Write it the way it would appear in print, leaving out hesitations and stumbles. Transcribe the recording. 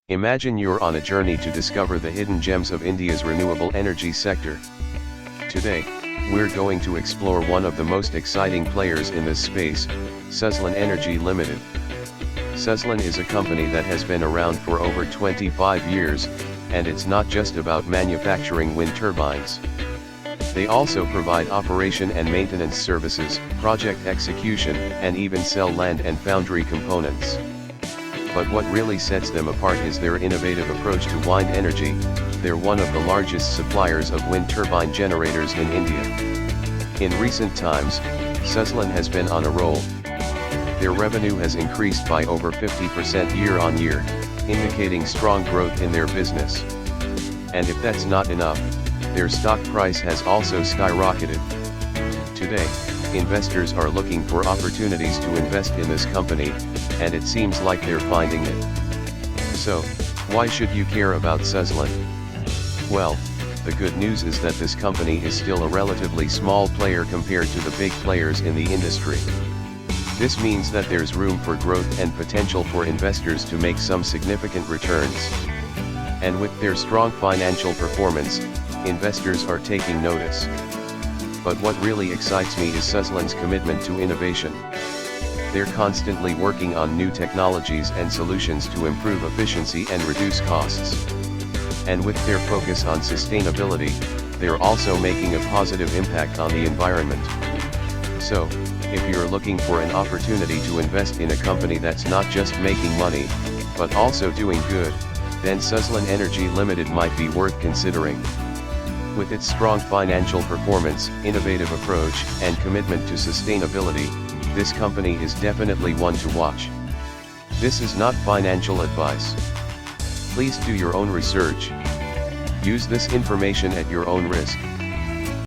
Imagine you're on a journey to discover the hidden gems of India's renewable energy sector. Today, we're going to explore one of the most exciting players in this space, Suzlon Energy Limited. Suzlon is a company that has been around for over 25 years, and it's not just about manufacturing wind turbines. They also provide operation and maintenance services, project execution, and even sell land and foundry components. But what really sets them apart is their innovative approach to wind energy. They're one of the largest suppliers of wind turbine generators in India. In recent times, Suzlon has been on a roll. Their revenue has increased by over 50% year-on-year, indicating strong growth in their business. And if that's not enough, their stock price has also skyrocketed. Today, investors are looking for opportunities to invest in this company, and it seems like they're finding it. So, why should you care about Suzlon? Well, the good news is that this company is still a relatively small player compared to the big players in the industry. This means that there's room for growth and potential for investors to make some significant returns. And with their strong financial performance, investors are taking notice. But what really excites me is Suzlon's commitment to innovation. They're constantly working on new technologies and solutions to improve efficiency and reduce costs. And with their focus on sustainability, they're also making a positive impact on the environment. So, if you're looking for an opportunity to invest in a company that's not just making money, but also doing good, then Suzlon Energy Limited might be worth considering. With its strong financial performance, innovative approach, and commitment to sustainability, this company is definitely one to watch. This is not financial advice. Please do your own research. Use this information at your own risk.